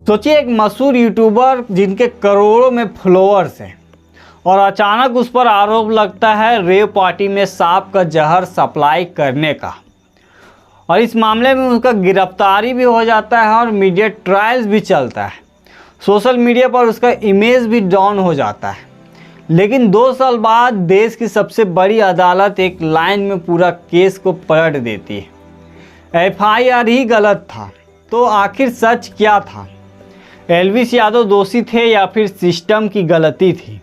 सोचिए एक मशहूर यूट्यूबर जिनके करोड़ों में फॉलोअर्स हैं और अचानक उस पर आरोप लगता है रेव पार्टी में सांप का जहर सप्लाई करने का, और इस मामले में उसका गिरफ्तारी भी हो जाता है और मीडिया ट्रायल्स भी चलता है। सोशल मीडिया पर उसका इमेज भी डाउन हो जाता है। लेकिन 2 साल बाद देश की सबसे बड़ी अदालत एक लाइन में पूरा केस को पलट देती है। FIR ही गलत था, तो आखिर सच क्या था? एल्विस यादव दोषी थे या फिर सिस्टम की गलती थी?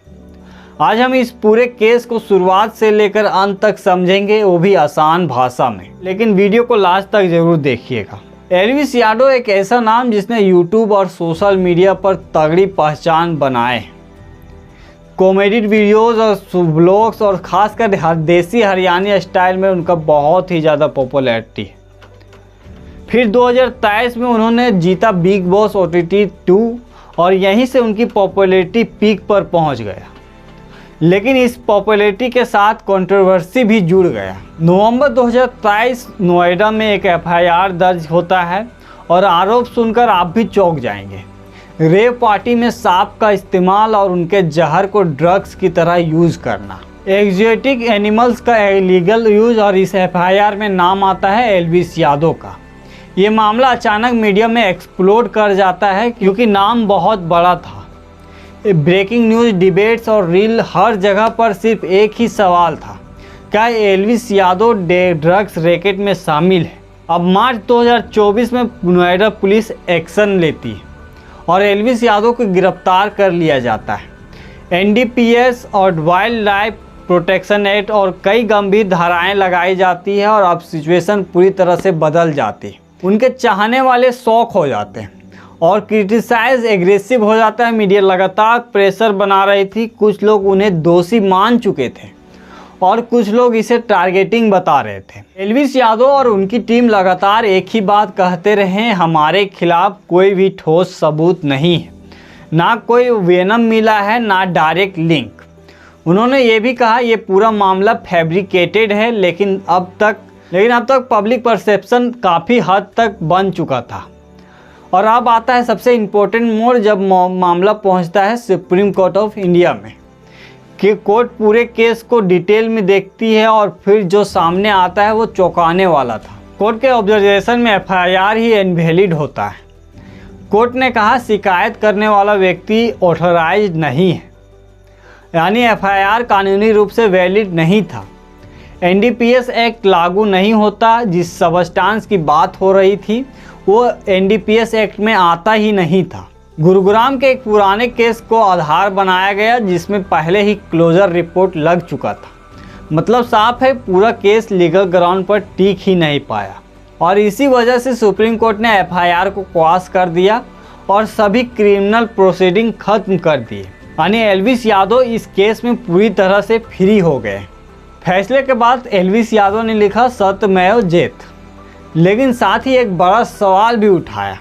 आज हम इस पूरे केस को शुरुआत से लेकर अंत तक समझेंगे, वो भी आसान भाषा में। लेकिन वीडियो को लास्ट तक जरूर देखिएगा। एल्विस यादव एक ऐसा नाम जिसने यूट्यूब और सोशल मीडिया पर तगड़ी पहचान बनाए। कॉमेडी वीडियोस और ब्लॉग्स और खासकर देसी हरियाणवी स्टाइल में उनका बहुत ही ज़्यादा पॉपुलैरिटी है। फिर 2023 में उन्होंने जीता बिग बॉस OTT 2 और यहीं से उनकी पॉपुलैरिटी पीक पर पहुंच गया। लेकिन इस पॉपुलैरिटी के साथ कंट्रोवर्सी भी जुड़ गया। नवंबर 2023 नोएडा में एक FIR दर्ज होता है और आरोप सुनकर आप भी चौंक जाएंगे। रेव पार्टी में सांप का इस्तेमाल और उनके जहर को ड्रग्स की तरह यूज़ करना, एक्जोटिक एनिमल्स का इलीगल यूज़, और इस FIR में नाम आता है एल्विस यादव का। ये मामला अचानक मीडिया में एक्सप्लोड कर जाता है क्योंकि नाम बहुत बड़ा था। ब्रेकिंग न्यूज़, डिबेट्स और रील, हर जगह पर सिर्फ एक ही सवाल था, क्या एल्विस यादव ड्रग्स रैकेट में शामिल है? अब मार्च 2024 में नोएडा पुलिस एक्शन लेती है और एल्विस यादव को गिरफ्तार कर लिया जाता है। NDPS और वाइल्ड लाइफ प्रोटेक्शन एक्ट और कई गंभीर धाराएं लगाई जाती है और अब सिचुएशन पूरी तरह से बदल जाती है। उनके चाहने वाले शौक हो जाते हैं और क्रिटिसाइज एग्रेसिव हो जाता है। मीडिया लगातार प्रेशर बना रही थी। कुछ लोग उन्हें दोषी मान चुके थे और कुछ लोग इसे टारगेटिंग बता रहे थे। एल्विस यादव और उनकी टीम लगातार एक ही बात कहते रहे, हमारे खिलाफ कोई भी ठोस सबूत नहीं है, ना कोई वेनम मिला है, ना डायरेक्ट लिंक। उन्होंने ये भी कहा ये पूरा मामला फैब्रिकेटेड है, लेकिन अब तक पब्लिक परसेप्शन काफ़ी हद तक बन चुका था। और अब आता है सबसे इम्पोर्टेंट मोड़, जब मामला पहुंचता है सुप्रीम कोर्ट ऑफ इंडिया में, कि कोर्ट पूरे केस को डिटेल में देखती है और फिर जो सामने आता है वो चौंकाने वाला था। कोर्ट के ऑब्जर्वेशन में FIR ही इनवैलिड होता है। कोर्ट ने कहा शिकायत करने वाला व्यक्ति ऑथराइज्ड नहीं है, यानी FIR कानूनी रूप से वैलिड नहीं था। NDPS एक्ट लागू नहीं होता। जिस सब्सटेंस की बात हो रही थी वो NDPS एक्ट में आता ही नहीं था। गुरुग्राम के एक पुराने केस को आधार बनाया गया जिसमें पहले ही क्लोजर रिपोर्ट लग चुका था। मतलब साफ है पूरा केस लीगल ग्राउंड पर टिक ही नहीं पाया और इसी वजह से सुप्रीम कोर्ट ने FIR को क्वाश कर दिया और सभी क्रिमिनल प्रोसीडिंग खत्म कर दिए। यानी एल्विस यादव इस केस में पूरी तरह से फ्री हो गए। फैसले के बाद एल्विस यादव ने लिखा सत्यमेव जयते, लेकिन साथ ही एक बड़ा सवाल भी उठाया,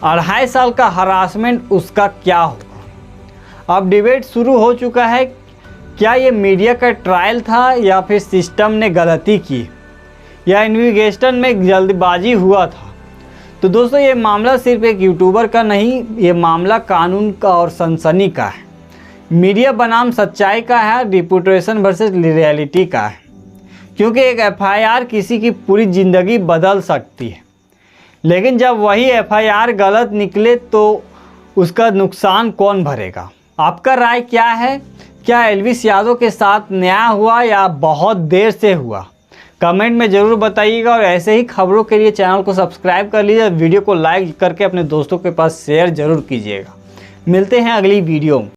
2.5 साल का हरासमेंट उसका क्या होगा? अब डिबेट शुरू हो चुका है, क्या ये मीडिया का ट्रायल था या फिर सिस्टम ने गलती की या इन्वेस्टिगेशन में जल्दबाजी हुआ था? तो दोस्तों ये मामला सिर्फ एक यूट्यूबर का नहीं, ये मामला कानून का और सनसनी का है। मीडिया बनाम सच्चाई का है, रिपोर्टेशन वर्सेस रियलिटी का है। क्योंकि एक FIR किसी की पूरी ज़िंदगी बदल सकती है, लेकिन जब वही FIR गलत निकले तो उसका नुकसान कौन भरेगा? आपका राय क्या है? क्या एल्विस यादव के साथ न्याय हुआ या बहुत देर से हुआ? कमेंट में ज़रूर बताइएगा और ऐसे ही खबरों के लिए चैनल को सब्सक्राइब कर लीजिए। वीडियो को लाइक करके अपने दोस्तों के पास शेयर ज़रूर कीजिएगा। मिलते हैं अगली वीडियो में।